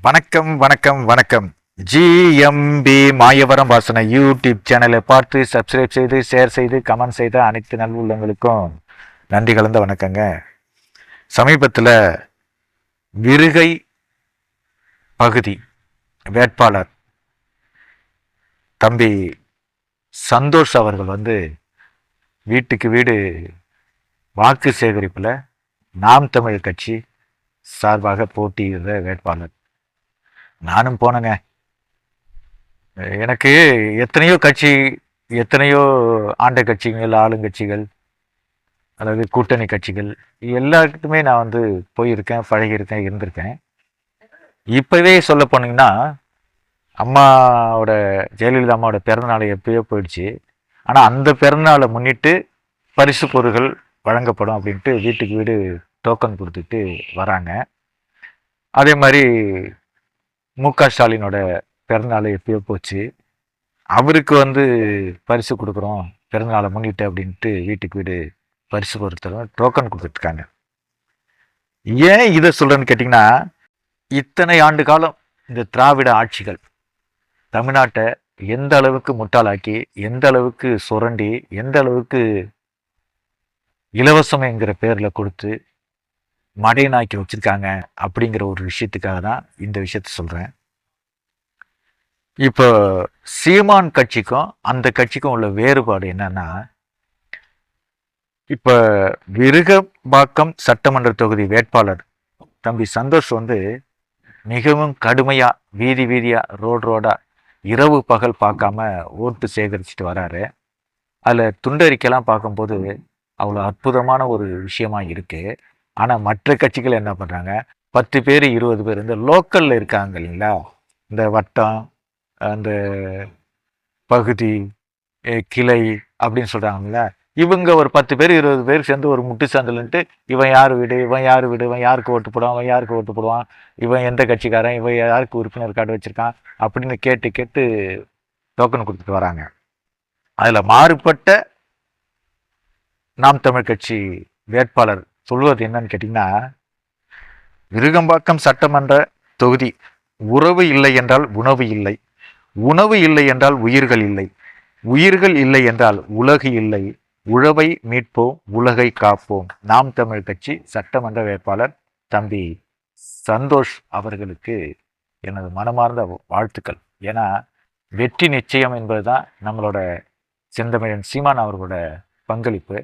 வணக்கம் வணக்கம் வணக்கம். ஜிஎம்பி மாயவரம் வாசனை யூடியூப் சேனலை பார்த்து சப்ஸ்கிரைப் செய்து ஷேர் செய்து கமெண்ட் செய்த அனைத்து நல்லுள்ளங்களுக்கும் நன்றி கலந்த வணக்கங்க. சமீபத்தில் விருகை பகுதி வேட்பாளர் தம்பி சந்தோஷ் அவர்கள் வீட்டுக்கு வீடு வாக்கு சேகரிப்பில் நாம் தமிழ் கட்சி சார்பாக போட்டியிடுற வேட்பாளர். நானும் போனேங்க. எனக்கு எத்தனையோ ஆண்ட கட்சிகள், ஆளுங்கட்சிகள், அதாவது கூட்டணி கட்சிகள் எல்லாருக்குமே நான் போயிருக்கேன், பழகியிருக்கேன், இருந்திருக்கேன். இப்போவே சொல்ல போனீங்கன்னா ஜெயலலிதா அம்மாவோட பிறந்தநாள் எப்பயோ போயிடுச்சு. ஆனால் அந்த பிறந்தநாளை முன்னிட்டு பரிசு பொருட்கள் வழங்கப்படும் அப்படின்ட்டு வீட்டுக்கு வீடு டோக்கன் கொடுத்துட்டு வராங்க. அதே மாதிரி முக ஸ்டாலினோட பிறந்தநாள் எப்பயோ போச்சு. அவருக்கு பரிசு கொடுக்குறோம் பிறந்தநாளை முன்னிட்டு அப்படின்ட்டு வீட்டுக்கு வீடு பரிசு பொருட்களும் டோக்கன் கொடுத்துட்ருக்காங்க. ஏன் இதை சொல்கிறேன்னு கேட்டிங்கன்னா, இத்தனை ஆண்டு காலம் இந்த திராவிட ஆட்சிகள் தமிழ்நாட்டை எந்த அளவுக்கு முட்டாளாக்கி, எந்த அளவுக்கு சுரண்டி, எந்த அளவுக்கு இலவசம் என்கிற பேரில் கொடுத்து மடையனாக்கி வச்சிருக்காங்க அப்படிங்கிற ஒரு விஷயத்துக்காக தான் இந்த விஷயத்த சொல்கிறேன். இப்போ சீமான் கட்சிக்கும் அந்த கட்சிக்கும் உள்ள வேறுபாடு என்னன்னா, இப்போ விருகம்பாக்கம் சட்டமன்ற தொகுதி வேட்பாளர் தம்பி சந்தோஷ் மிகவும் கடுமையாக வீதியாக ரோடா இரவு பகல் பார்க்காம ஓட்டு சேகரிச்சுட்டு வராரு. அதில் துண்டறிக்கைலாம் பார்க்கும்போது அவ்வளோ அற்புதமான ஒரு விஷயமா இருக்குது. ஆனால் மற்ற கட்சிகள் என்ன பண்ணுறாங்க, 10 பேர் 20 பேர் இந்த லோக்கலில் இருக்காங்க இல்லைங்களா, இந்த வட்டம், அந்த பகுதி, கிளை அப்படின்னு சொல்கிறாங்கல்ல, இவங்க ஒரு 10 பேர் 20 பேர் சேர்ந்து ஒரு முட்டு சாந்தல்ன்ட்டு இவன் யார் வீடு, இவன் யாருக்கு ஓட்டு போடுவான், இவன் எந்த கட்சிக்காரன், இவன் யாருக்கு உறுப்பினர் கார்டு வச்சுருக்கான் அப்படின்னு கேட்டு டோக்கன் கொடுத்துட்டு வராங்க. அதில் மாறுபட்ட நாம் தமிழ் கட்சி வேட்பாளர் சொல்வது என்னன்னு கேட்டிங்கன்னா, விருகம்பாக்கம் சட்டமன்ற தொகுதி உறவு இல்லை என்றால் உணவு இல்லை, உணவு இல்லை என்றால் உயிர்கள் இல்லை, உயிர்கள் இல்லை என்றால் உலகு இல்லை, உழவை மீட்போம் உலகை காப்போம். நாம் தமிழ் கட்சி சட்டமன்ற வேட்பாளர் தம்பி சந்தோஷ் அவர்களுக்கு எனது மனமார்ந்த வாழ்த்துக்கள். ஏன்னா வெற்றி நிச்சயம் என்பதுதான் நம்மளோட செந்தமிழன் சீமான் அவர்களோட பங்களிப்பு.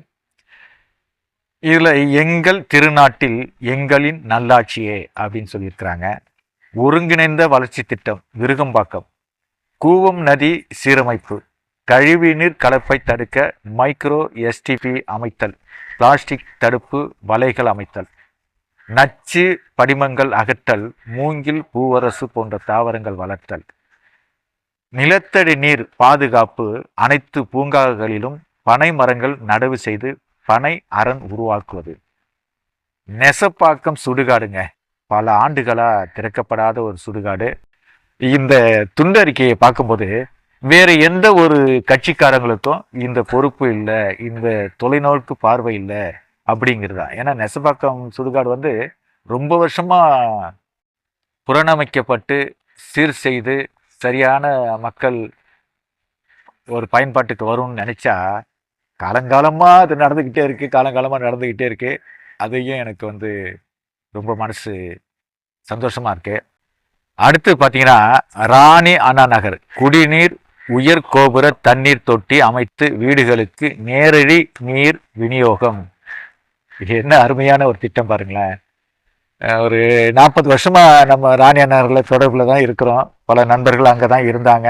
இதில் எங்கள் திருநாட்டில் எங்களின் நல்லாட்சியே அப்படின்னு சொல்லியிருக்கிறாங்க. ஒருங்கிணைந்த வளர்ச்சி திட்டம் விருகம்பாக்கம், கூவம் நதி சீரமைப்பு, கழிவுநீர் கலப்பை தடுக்க மைக்ரோ எஸ்டிபி அமைத்தல், பிளாஸ்டிக் தடுப்பு வலைகள் அமைத்தல், நச்சு படிமங்கள் அகற்றல், மூங்கில் பூவரசு போன்ற தாவரங்கள் வளர்த்தல், நிலத்தடி நீர் பாதுகாப்பு, அனைத்து பூங்காகளிலும் பனை மரங்கள் நடவு செய்து பனை அரண் உருவாக்குவது. நெசப்பாக்கம் சுடுகாடுங்க, பல ஆண்டுகளா திறக்கப்படாத ஒரு சுடுகாடு. இந்த துண்டறிக்கையை பார்க்கும்போது வேறு எந்த ஒரு கட்சிக்காரங்களுக்கும் இந்த பொறுப்பு இல்லை, இந்த தொலைநோக்கு பார்வை இல்லை அப்படிங்கிறதா. ஏன்னா நெசப்பாக்கம் சுடுகாடு ரொம்ப வருஷமா புறணமைக்கப்பட்டு சீர் செய்து சரியான மக்கள் ஒரு பயன்பாட்டுக்கு வரும்னு நினைச்சா காலங்காலமாக அது நடந்துக்கிட்டே இருக்கு. அதையும் எனக்கு ரொம்ப மனசு சந்தோஷமா இருக்கு. அடுத்து பார்த்தீங்கன்னா, ராணி அண்ணா நகர் குடிநீர் உயர் கோபுர தண்ணீர் தொட்டி அமைத்து வீடுகளுக்கு நேரடி நீர் விநியோகம். இது என்ன அருமையான ஒரு திட்டம் பாருங்களேன். ஒரு 40 வருஷமா நம்ம ராணி அண்ணா நகரில் தொடர்பில் தான் இருக்கிறோம். பல நண்பர்கள் அங்கே தான் இருந்தாங்க.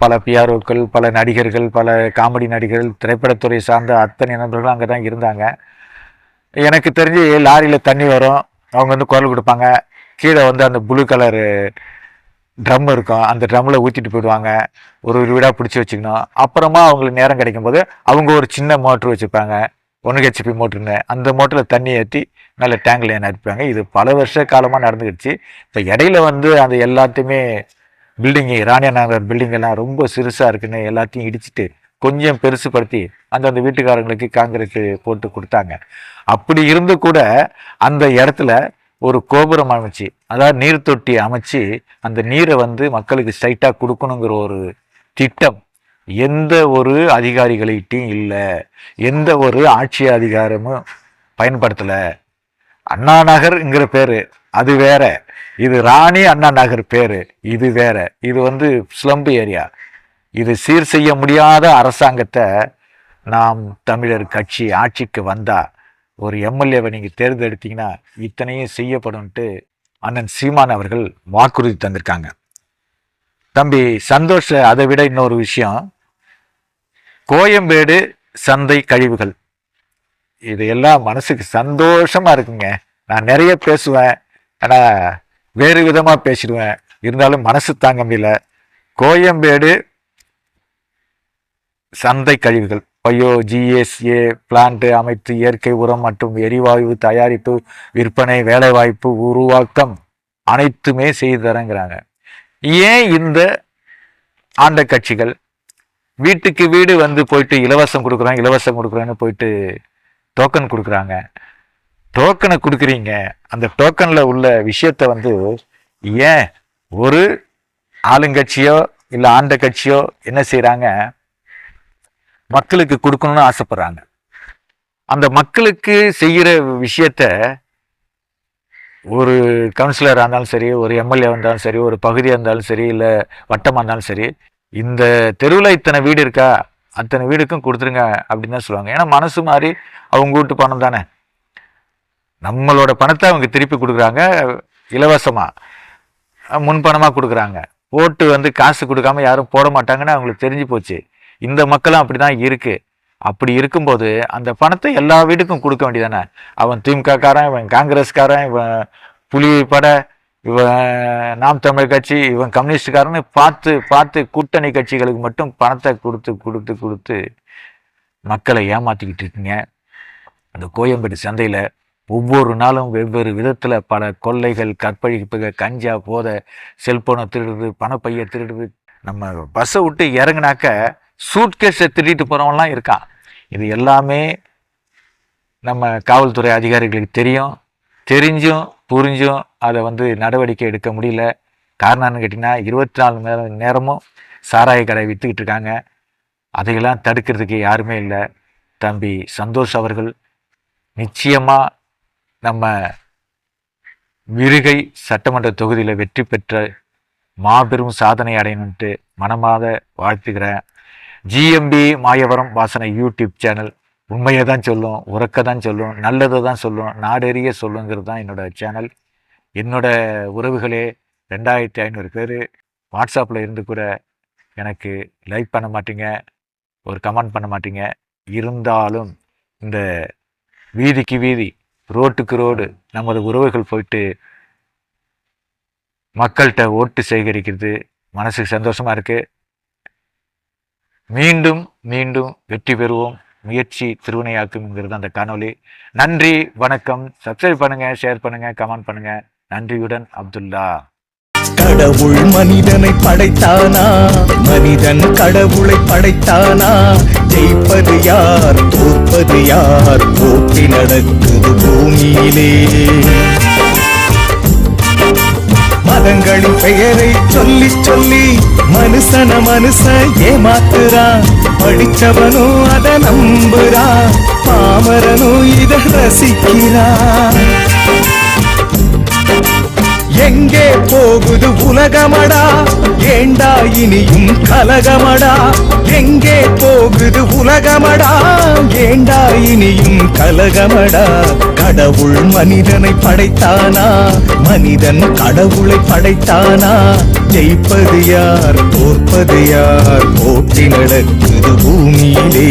பல பிஆர்ஓக்கள், பல நடிகர்கள், பல காமெடி நடிகர்கள், திரைப்படத்துறை சார்ந்த அத்தனை நண்பர்களும் அங்கே தான் இருந்தாங்க. எனக்கு தெரிஞ்சு லாரியில் தண்ணி வரும், அவங்க குரல் கொடுப்பாங்க. கீழே அந்த ப்ளூ கலரு ட்ரம் இருக்கும், அந்த ட்ரம்மில் ஊற்றிட்டு போயிடுவாங்க. ஒரு வீடாக பிடிச்சி வச்சுக்கணும். அப்புறமா அவங்களுக்கு நேரம் கிடைக்கும் போது அவங்க ஒரு சின்ன மோட்ரு வச்சுருப்பாங்க, 1 ஹெச்பி மோட்ருன்னு. அந்த மோட்டரில் தண்ணி ஏற்றி நல்ல டேங்கில் நிரப்பிப்பாங்க. இது பல வருஷ காலமாக நடந்துக்கிடுச்சு. இப்போ இடையில அந்த எல்லாத்தையுமே பில்டிங்கு, ராணியா நகர் பில்டிங் எல்லாம் ரொம்ப சிறுசாக இருக்குன்னு எல்லாத்தையும் இடிச்சுட்டு கொஞ்சம் பெருசுப்படுத்தி அந்தந்த வீட்டுக்காரங்களுக்கு காங்கிரீட் போட்டு கொடுத்தாங்க. அப்படி இருந்து கூட அந்த இடத்துல ஒரு கோபுரம் அமைச்சு, அதாவது நீர் தொட்டி அமைச்சு அந்த நீரை வந்து மக்களுக்கு ஸ்ட்ரைட்டாக கொடுக்கணுங்கிற ஒரு திட்டம் எந்த ஒரு அதிகாரிகள்கிட்டையும் இல்லை, எந்த ஒரு ஆட்சி அதிகாரமும் பயன்படுத்தலை. அண்ணா நகர்ங்கிற பேரு அது வேற, இது ராணி அண்ணா நகர் பேரு இது வேற. இது வந்து ஸ்லம்பு ஏரியா. இது சீர் செய்ய முடியாத அரசாங்கத்தை நாம் தமிழர் கட்சி ஆட்சிக்கு வந்தா ஒரு எம்எல்ஏவை நீங்கள் தேர்ந்தெடுத்தீங்கன்னா இத்தனையும் செய்யப்படும்ட்டு அண்ணன் சீமான் அவர்கள் வாக்குறுதி தந்திருக்காங்க. தம்பி சந்தோஷ், அதை விட இன்னொரு விஷயம், கோயம்பேடு சந்தை கழிவுகள் இதையெல்லாம் மனசுக்கு சந்தோஷமா இருக்குங்க. நான் நிறைய பேசுவேன், ஆனால் வேறு விதமாக பேசிடுவேன், இருந்தாலும் மனசு தாங்க முடியல. கோயம்பேடு சந்தை கழிவுகள் GSA பிளான்ட் அமைத்து இயற்கை உரம் மற்றும் எரிவாயு தயாரிப்பு, விற்பனை, வேலைவாய்ப்பு உருவாக்கம் அனைத்துமே செய்து தரங்கிறாங்க. ஏன் இந்த ஆண்ட கட்சிகள் வீட்டுக்கு வீடு வந்து போயிட்டு இலவசம் கொடுக்குறேன்னு போயிட்டு டோக்கன் கொடுக்குறாங்க? டோக்கனை கொடுக்குறீங்க, அந்த டோக்கன்ல உள்ள விஷயத்த வந்து ஏன் ஒரு ஆளுங்கட்சியோ இல்லை ஆண்ட கட்சியோ என்ன செய்யறாங்க, மக்களுக்கு கொடுக்கணும்னு ஆசைப்படுறாங்க. அந்த மக்களுக்கு செய்கிற விஷயத்த ஒரு கவுன்சிலராக இருந்தாலும் சரி, ஒரு எம்எல்ஏ இருந்தாலும் சரி, ஒரு பகுதியாக இருந்தாலும் சரி, இல்லை வட்டமாக இருந்தாலும் சரி, இந்த தெருவில் இத்தனை வீடு இருக்கா, அத்தனை வீடுக்கும் கொடுத்துருங்க அப்படின்னு தான் சொல்லுவாங்க. ஏன்னா மனசு மாதிரி அவங்க வீட்டு பணம் தானே, நம்மளோட பணத்தை அவங்க திருப்பி கொடுக்குறாங்க, இலவசமாக முன்பணமாக கொடுக்குறாங்க. ஓட்டு வந்து காசு கொடுக்காம யாரும் போட மாட்டாங்கன்னு அவங்களுக்கு தெரிஞ்சு போச்சு. இந்த மக்களும் அப்படி தான் இருக்கு. அப்படி இருக்கும்போது அந்த பணத்தை எல்லா வீட்டுக்கும் கொடுக்க வேண்டியதானே. அவன் திமுககாரன், இவன் காங்கிரஸ்காரன், இவன் புலி பட, இவன் நாம் தமிழர் கட்சி, இவன் கம்யூனிஸ்டுக்காரன்னு பார்த்து பார்த்து கூட்டணி கட்சிகளுக்கு மட்டும் பணத்தை கொடுத்து கொடுத்து கொடுத்து மக்களை ஏமாற்றிக்கிட்டு இருக்கீங்க. அந்த கோயம்பேடு சந்தையில் ஒவ்வொரு நாளும் வெவ்வேறு விதத்தில் பல கொள்ளைகள், கற்பழிப்புகள், கஞ்சா, போதை, செல்போனை திருடுறது, பணப்பையை திருடுறது. நம்ம பஸ்ஸை விட்டு இறங்கினாக்க சூட்கேஸை திருடிட்டு போகிறவங்களாம் இருக்கான். இது எல்லாமே நம்ம காவல்துறை அதிகாரிகளுக்கு தெரிஞ்சும் புரிஞ்சும் அதை வந்து நடவடிக்கை எடுக்க முடியல. காரணம்னு கேட்டிங்கன்னா 24 மணி நேரமும் சாராய கடை விற்றுக்கிட்டு இருக்காங்க. அதையெல்லாம் தடுக்கிறதுக்கு யாருமே இல்லை. தம்பி சந்தோஷ் அவர்கள் நிச்சயமாக நம்ம விருகை சட்டமன்ற தொகுதியில் வெற்றி பெற்ற மாபெரும் சாதனை அடையணுன்ட்டு மனமாத வாழ்த்துக்கிறேன். ஜிஎம்பி மாயவரம் வாசனை யூடியூப் சேனல் உண்மையை தான் சொல்லும், உறக்க தான் சொல்லும், நல்லதை தான் சொல்லும், நாடெறிய சொல்லுங்கிறது தான் என்னோட சேனல். என்னோட உறவுகளே 2500 பேர் வாட்ஸ்அப்பில் இருந்து கூட எனக்கு லைக் பண்ண மாட்டீங்க, ஒரு கமெண்ட் பண்ண மாட்டீங்க. இருந்தாலும் இந்த வீதிக்கு வீதி, ரோட்டுக்கு ரோடு நமது உறவுகள் போயிட்டு மக்கள்கிட்ட ஓட்டு சேகரிக்கிறது மனசுக்கு சந்தோஷமா இருக்கு. மீண்டும் மீண்டும் வெற்றி பெறுவோம். முயற்சி திருவினையாக்கும்ங்கிறது அந்த காணொலி. நன்றி, வணக்கம். சப்ஸ்கிரைப் பண்ணுங்க, ஷேர் பண்ணுங்க, கமெண்ட் பண்ணுங்க. நன்றியுடன் அப்துல்லா. கடவுள் மனிதனை படைத்தானா, மனிதன் கடவுளை படைத்தானா? ஜெயிப்பது யார், தோற்பது யார்? போட்டி நடக்குது பூமியிலே. மதங்களின் பெயரை சொல்லி சொல்லி மனுஷன் ஏமாத்துறான். படிச்சவனும் அதை நம்புறான், பாமரனும் இதை ரசிக்கிறான். எங்கே போகுது உலகமடா, ஏண்டா இனியும் கலகமடா? எங்கே போகுது உலகமடா, ஏண்டா இனியும் கலகமடா? கடவுள் மனிதனை படைத்தானா, மனிதன் கடவுளை படைத்தானா? ஜெயிப்பது யார், தோற்பது யார்? போட்டி நடக்குது பூமியிலே.